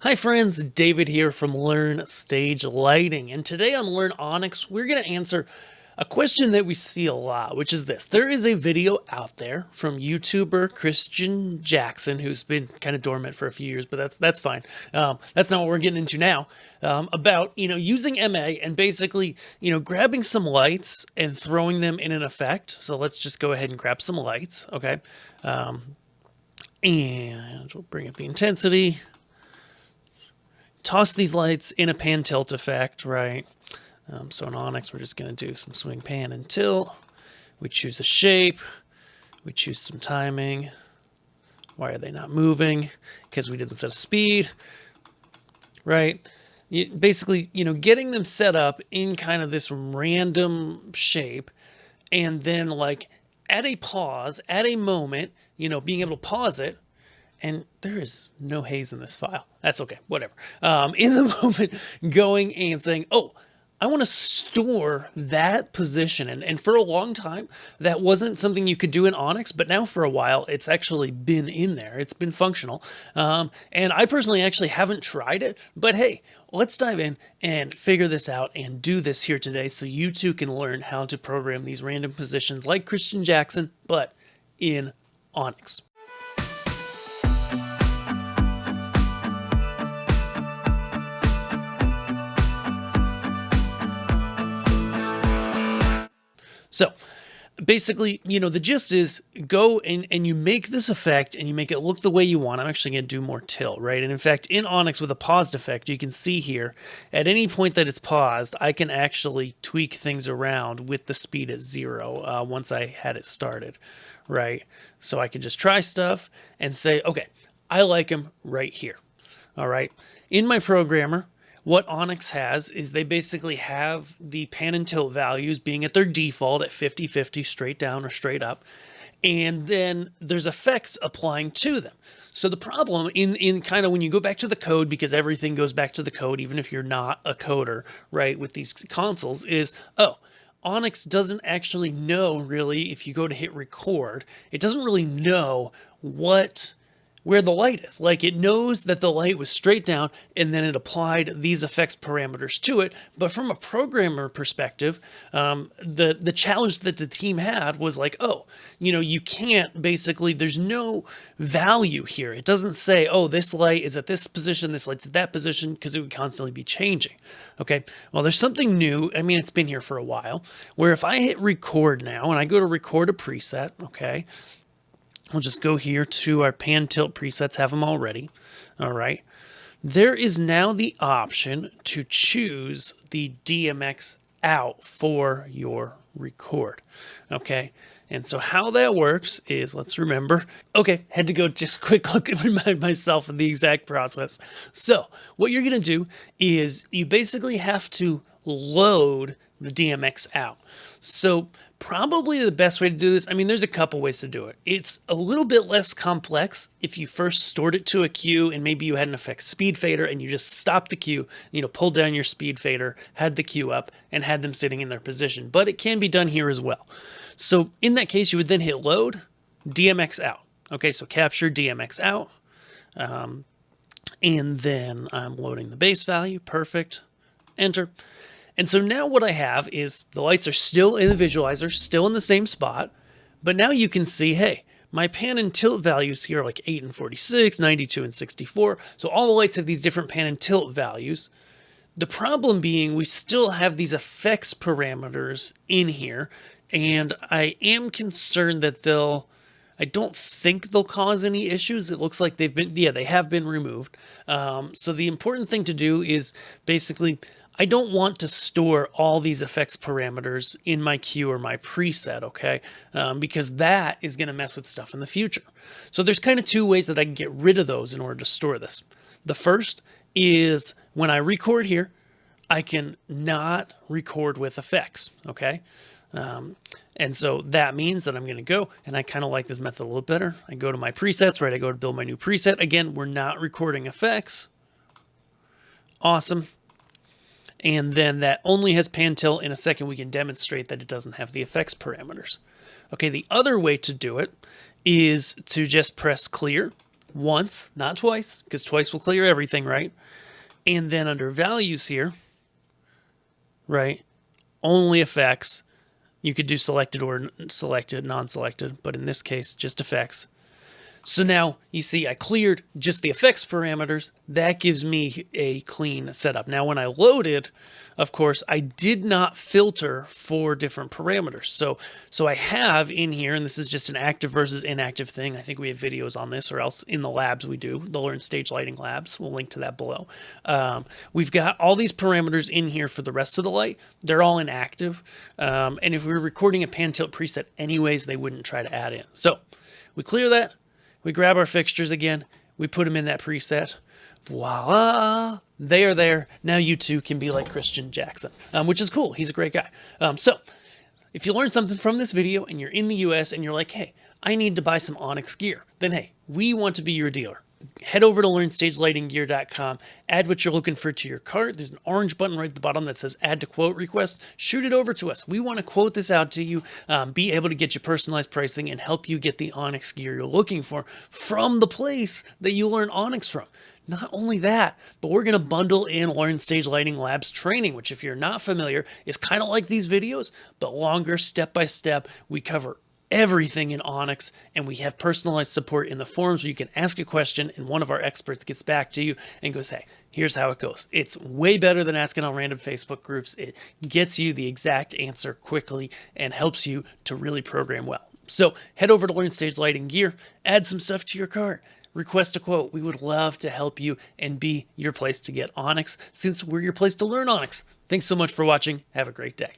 Hi friends, David here from Learn Stage Lighting, and today on Learn Onyx, we're going to answer a question that we see a lot, which is this. There is a video out there from YouTuber Christian Jackson, who's been kind of dormant for a few years, but that's fine. That's not what we're getting into now. About using MA and basically grabbing some lights and throwing them in an effect. So let's just go ahead and grab some lights, okay? And we'll bring up the intensity. Toss these lights in a pan tilt effect, right? So in Onyx, we're just going to do some swing, pan, and tilt. We choose a shape. We choose some timing. Why are they not moving? Because we didn't set a speed, right? Basically, getting them set up in kind of this random shape, and then like at a pause, at a moment, being able to pause it. And there is no haze in this file. That's okay, whatever. In the moment, going and saying, oh, I want to store that position. And for a long time, that wasn't something you could do in Onyx, but now for a while, it's actually been in there. It's been functional. And I personally actually haven't tried it, but hey, let's dive in and figure this out and do this here today so you too can learn how to program these random positions like Christian Jackson, but in Onyx. So basically, the gist is go and you make this effect and you make it look the way you want. I'm actually going to do more tilt, right? And in fact, in Onyx with a paused effect, you can see here, at any point that it's paused, I can actually tweak things around with the speed at 0 once I had it started, right? So I can just try stuff and say, okay, I like them right here, all right? In my programmer, what Onyx has is they basically have the pan and tilt values being at their default at 50-50 straight down or straight up. And then there's effects applying to them. So the problem in kind of when you go back to the code, because everything goes back to the code, even if you're not a coder, right, with these consoles, is, Onyx doesn't actually know really, if you go to hit record, it doesn't really know where the light is. Like, it knows that the light was straight down and then it applied these effects parameters to it. But from a programmer perspective, the challenge that the team had was like, you can't basically, there's no value here. It doesn't say, oh, this light is at this position, this light's at that position, because it would constantly be changing. Okay, well, there's something new. I mean, it's been here for a while, where if I hit record now and I go to record a preset, okay, we'll just go here to our pan tilt presets, have them already. All right. There is now the option to choose the DMX out for your record. Okay. And so how that works is, let's remember, okay, had to go just quick look and remind myself of the exact process. So what you're going to do is you basically have to load the DMX out. So probably the best way to do this, I mean, there's a couple ways to do it. It's a little bit less complex if you first stored it to a queue and maybe you had an effect speed fader and you just stopped the queue, pulled down your speed fader, had the queue up, and had them sitting in their position. But it can be done here as well. So in that case, you would then hit load, DMX out. Okay, so capture DMX out. And then I'm loading the base value. Perfect. Enter. And so now what I have is the lights are still in the visualizer, still in the same spot, but now you can see, hey, my pan and tilt values here are like 8 and 46, 92 and 64. So all the lights have these different pan and tilt values. The problem being we still have these effects parameters in here, and I am concerned that I don't think they'll cause any issues. It looks like they have been removed. So the important thing to do is basically, I don't want to store all these effects parameters in my queue or my preset, okay? Because that is going to mess with stuff in the future. So there's kind of two ways that I can get rid of those in order to store this. The first is when I record here, I can not record with effects, okay? And so that means that I'm going to go, and I kind of like this method a little better. I go to my presets, right? I go to build my new preset. Again, we're not recording effects. Awesome. And then that only has pan tilt. In a second, we can demonstrate that it doesn't have the effects parameters. Okay, the other way to do it is to just press clear once, not twice, because twice will clear everything, right? And then under values here, right, only effects. You could do selected or selected, non-selected, but in this case, just effects. So now you see I cleared just the effects parameters. That gives me a clean setup. Now when I loaded, of course, I did not filter for different parameters. So I have in here, and this is just an active versus inactive thing. I think we have videos on this, or else in the labs we do, the Learn Stage Lighting labs. We'll link to that below. We've got all these parameters in here for the rest of the light. They're all inactive. And if we were recording a pan tilt preset anyways, they wouldn't try to add in. So we clear that. We grab our fixtures again, we put them in that preset, voila, they are there. Now you too can be like Christian Jackson, which is cool. He's a great guy. So if you learned something from this video and you're in the US and you're like, hey, I need to buy some Onyx gear, then hey, we want to be your dealer. Head over to LearnStageLightingGear.com, add what you're looking for to your cart. There's an orange button right at the bottom that says add to quote request. Shoot it over to us. We want to quote this out to you, be able to get you personalized pricing and help you get the Onyx gear you're looking for from the place that you learn Onyx from. Not only that, but we're going to bundle in Learn Stage Lighting Labs training, which if you're not familiar, is kind of like these videos, but longer, step by step. We cover everything in Onyx, and we have personalized support in the forums where you can ask a question and one of our experts gets back to you and goes, hey, here's how it goes. It's way better than asking on random Facebook groups. It gets you the exact answer quickly and helps you to really program well. So head over to Learn Stage Lighting Gear, add some stuff to your cart, request a quote. We would love to help you and be your place to get Onyx, since we're your place to learn Onyx. Thanks so much for watching. Have a great day.